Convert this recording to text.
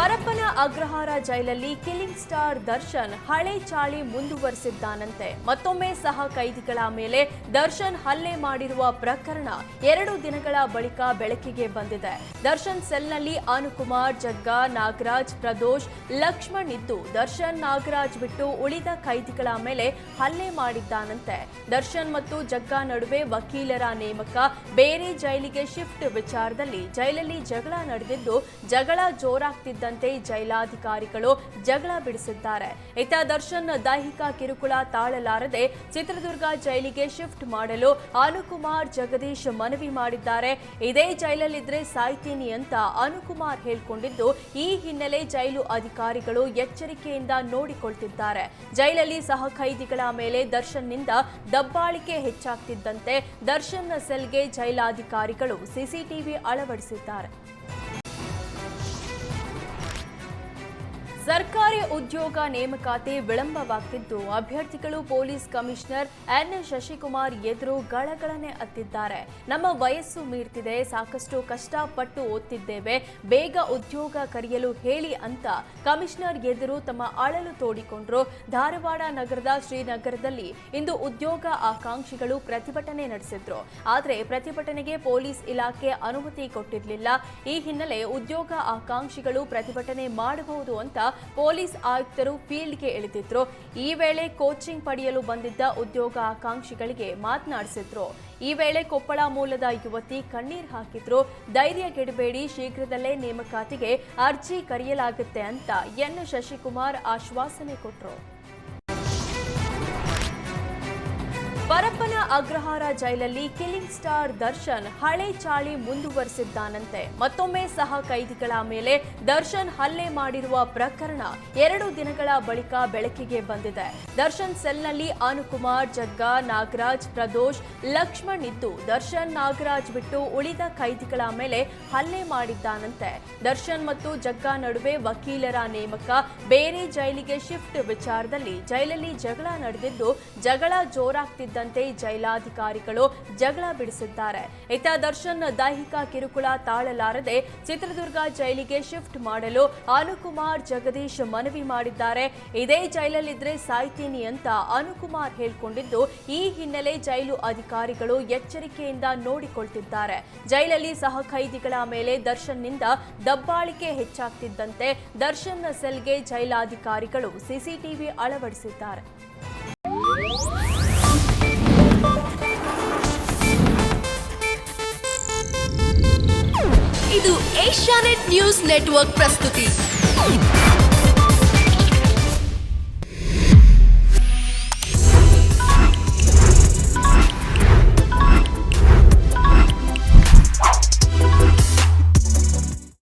ಪರಪ್ಪನ ಅಗ್ರಹಾರ ಜೈಲಲ್ಲಿ killing star Darshan ಹಳೆ ಚಾಳಿ ಮುಂದುವರೆಸಿದ್ದಾನಂತೆ. ಮತ್ತೊಮ್ಮೆ ಸಹ ಕೈದಿಗಳ ಮೇಲೆ ದರ್ಶನ್ ಹಲ್ಲೆ ಮಾಡಿರುವ ಪ್ರಕರಣ 2 ದಿನಗಳ ಬಳಿಕ ಬೆಳಕಿಗೆ ಬಂದಿದೆ. ದರ್ಶನ್ ಸೆಲ್ನಲ್ಲಿ ಅನುಕುಮಾರ್, ಜಗ್ಗಾ, ನಾಗರಾಜ್, ಪ್ರದೋಷ್, ಲಕ್ಷ್ಮಣ್ ಇದ್ದು ದರ್ಶನ್, ನಾಗರಾಜ್ ಬಿಟ್ಟು ಉಳಿದ ಕೈದಿಗಳ ಮೇಲೆ ಹಲ್ಲೆ ಮಾಡಿದ್ದಾನಂತೆ. ದರ್ಶನ್ ಮತ್ತು ಜಗ್ಗಾ ನಡುವೆ ವಕೀಲರ ನೇಮಕ, ಬೇರೆ ಜೈಲಿಗೆ ಶಿಫ್ಟ್ ವಿಚಾರದಲ್ಲಿ ಜೈಲಲ್ಲಿ ಜಗಳ ನಡೆದಿದ್ದು ಜಗಳ ಜೋರಾಗ್ತಿದ್ದ ಜೈಲಾಧಿಕಾರಿಗಳು ಜಗಳ ಬಿಡಿಸಿದ್ದಾರೆ. ಇತ್ತ ದರ್ಶನ್ ದೈಹಿಕ ಕಿರುಕುಳ ತಾಳಲಾರದೆ ಚಿತ್ರದುರ್ಗ ಜೈಲಿಗೆ ಶಿಫ್ಟ್ ಮಾಡಲು ಅನುಕುಮಾರ್, ಜಗದೀಶ್ ಮನವಿ ಮಾಡಿದ್ದಾರೆ. ಇದೇ ಜೈಲಲ್ಲಿದ್ರೆ ಸಾಯ್ತೀನಿ ಅಂತ ಅನುಕುಮಾರ್ ಹೇಳ್ಕೊಂಡಿದ್ದು, ಈ ಹಿನ್ನೆಲೆ ಜೈಲು ಅಧಿಕಾರಿಗಳು ಎಚ್ಚರಿಕೆಯಿಂದ ನೋಡಿಕೊಳ್ತಿದ್ದಾರೆ. ಜೈಲಲ್ಲಿ ಸಹ ಖೈದಿಗಳ ಮೇಲೆ ದರ್ಶನ್ನಿಂದ ದಬ್ಬಾಳಿಕೆ ಹೆಚ್ಚಾಗ್ತಿದ್ದಂತೆ ದರ್ಶನ್ ಸೆಲ್ಗೆ ಜೈಲಾಧಿಕಾರಿಗಳು ಸಿಸಿಟಿವಿ ಅಳವಡಿಸಿದ್ದಾರೆ. ಸರ್ಕಾರಿ ಉದ್ಯೋಗ ನೇಮಕಾತಿ ವಿಳಂಬವಾಗ್ತಿದ್ದು ಅಭ್ಯರ್ಥಿಗಳು ಪೊಲೀಸ್ ಕಮಿಷನರ್ ಎನ್ ಶಶಿಕುಮಾರ್ ಎದುರು ಗಳಗಳನೆ ಅತ್ತಿದ್ದಾರೆ. ನಮ್ಮ ವಯಸ್ಸು ಮೀರ್ತಿದೆ, ಸಾಕಷ್ಟು ಕಷ್ಟಪಟ್ಟು ಓದ್ತಿದ್ದೇವೆ, ಬೇಗ ಉದ್ಯೋಗ ಕರೆಯಲು ಹೇಳಿ ಅಂತ ಕಮಿಷನರ್ ಎದುರು ತಮ್ಮ ಅಳಲು ತೋಡಿಕೊಂಡ್ರು. ಧಾರವಾಡ ನಗರದ ಶ್ರೀನಗರದಲ್ಲಿ ಇಂದು ಉದ್ಯೋಗ ಆಕಾಂಕ್ಷಿಗಳು ಪ್ರತಿಭಟನೆ ನಡೆಸಿದ್ರು. ಆದರೆ ಪ್ರತಿಭಟನೆಗೆ ಪೊಲೀಸ್ ಇಲಾಖೆ ಅನುಮತಿ ಕೊಟ್ಟಿರಲಿಲ್ಲ. ಈ ಹಿನ್ನೆಲೆ ಉದ್ಯೋಗ ಆಕಾಂಕ್ಷಿಗಳು ಪ್ರತಿಭಟನೆ ಮಾಡಬಹುದು ಅಂತ ಪೊಲೀಸ್ ಆಯುಕ್ತರು ಫೀಲ್ಡ್ಗೆ ಇಳಿದಿದ್ರು. ಈ ವೇಳೆ ಕೋಚಿಂಗ್ ಪಡೆಯಲು ಬಂದಿದ್ದ ಉದ್ಯೋಗ ಆಕಾಂಕ್ಷಿಗಳಿಗೆ ಮಾತನಾಡಿಸಿದ್ರು. ಈ ವೇಳೆ ಕೊಪ್ಪಳ ಮೂಲದ ಯುವತಿ ಕಣ್ಣೀರ್ ಹಾಕಿದ್ರು. ಧೈರ್ಯಗೆಡಬೇಡಿ, ಶೀಘ್ರದಲ್ಲೇ ನೇಮಕಾತಿಗೆ ಅರ್ಜಿ ಕರೆಯಲಾಗುತ್ತೆ ಅಂತ ಎನ್ ಶಶಿಕುಮಾರ್ ಆಶ್ವಾಸನೆ ಕೊಟ್ಟರು. ಪರಪ್ಪನ ಅಗ್ರಹಾರ ಜೈಲಲ್ಲಿ ಕಿಲ್ಲಿಂಗ್ ಸ್ಟಾರ್ ದರ್ಶನ್ ಹಳೆ ಚಾಳಿ ಮುಂದುವರೆಸಿದ್ದಾನಂತೆ. ಮತ್ತೊಮ್ಮೆ ಸಹ ಕೈದಿಗಳ ಮೇಲೆ ದರ್ಶನ್ ಹಲ್ಲೆ ಮಾಡಿರುವ ಪ್ರಕರಣ 2 ದಿನಗಳ ಬಳಿಕ ಬೆಳಕಿಗೆ ಬಂದಿದೆ. ದರ್ಶನ್ ಸೆಲ್ನಲ್ಲಿ ಅನುಕುಮಾರ್, ಜಗ್ಗಾ, ನಾಗರಾಜ್, ಪ್ರದೋಷ್, ಲಕ್ಷ್ಮಣ್ ಇದ್ದು ದರ್ಶನ್, ನಾಗರಾಜ್ ಬಿಟ್ಟು ಉಳಿದ ಕೈದಿಗಳ ಮೇಲೆ ಹಲ್ಲೆ ಮಾಡಿದ್ದಾನಂತೆ. ದರ್ಶನ್ ಮತ್ತು ಜಗ್ಗಾ ನಡುವೆ ವಕೀಲರ ನೇಮಕ, ಬೇರೆ ಜೈಲಿಗೆ ಶಿಫ್ಟ್ ವಿಚಾರದಲ್ಲಿ ಜೈಲಲ್ಲಿ ಜಗಳ ನಡೆದಿದ್ದು ಜಗಳ ಜೋರಾಗ್ತಿದ್ದ ಜೈಲಾಧಿಕಾರಿಗಳು ಜಗಳ ಬಿಡಿಸಿದ್ದಾರೆ. ಇತ್ತ ದರ್ಶನ್ ದೈಹಿಕ ಕಿರುಕುಳ ತಾಳಲಾರದೆ ಚಿತ್ರದುರ್ಗ ಜೈಲಿಗೆ ಶಿಫ್ಟ್ ಮಾಡಲು ಅನುಕುಮಾರ್, ಜಗದೀಶ್ ಮನವಿ ಮಾಡಿದ್ದಾರೆ. ಇದೇ ಜೈಲಲ್ಲಿದ್ರೆ ಸಾಯ್ತೀನಿ ಅಂತ ಅನುಕುಮಾರ್ ಹೇಳ್ಕೊಂಡಿದ್ದು, ಈ ಹಿನ್ನೆಲೆ ಜೈಲು ಅಧಿಕಾರಿಗಳು ಎಚ್ಚರಿಕೆಯಿಂದ ನೋಡಿಕೊಳ್ತಿದ್ದಾರೆ. ಜೈಲಲ್ಲಿ ಸಹ ಖೈದಿಗಳ ಮೇಲೆ ದರ್ಶನ್ನಿಂದ ದಬ್ಬಾಳಿಕೆ ಹೆಚ್ಚಾಗ್ತಿದ್ದಂತೆ ದರ್ಶನ್ ಸೆಲ್ಗೆ ಜೈಲಾಧಿಕಾರಿಗಳು ಸಿಸಿಟಿವಿ ಅಳವಡಿಸಿದ್ದಾರೆ. ಇದು ಏಷ್ಯಾನೆಟ್ ನ್ಯೂಸ್ ನೆಟ್ವರ್ಕ್ ಪ್ರಸ್ತುತಿ.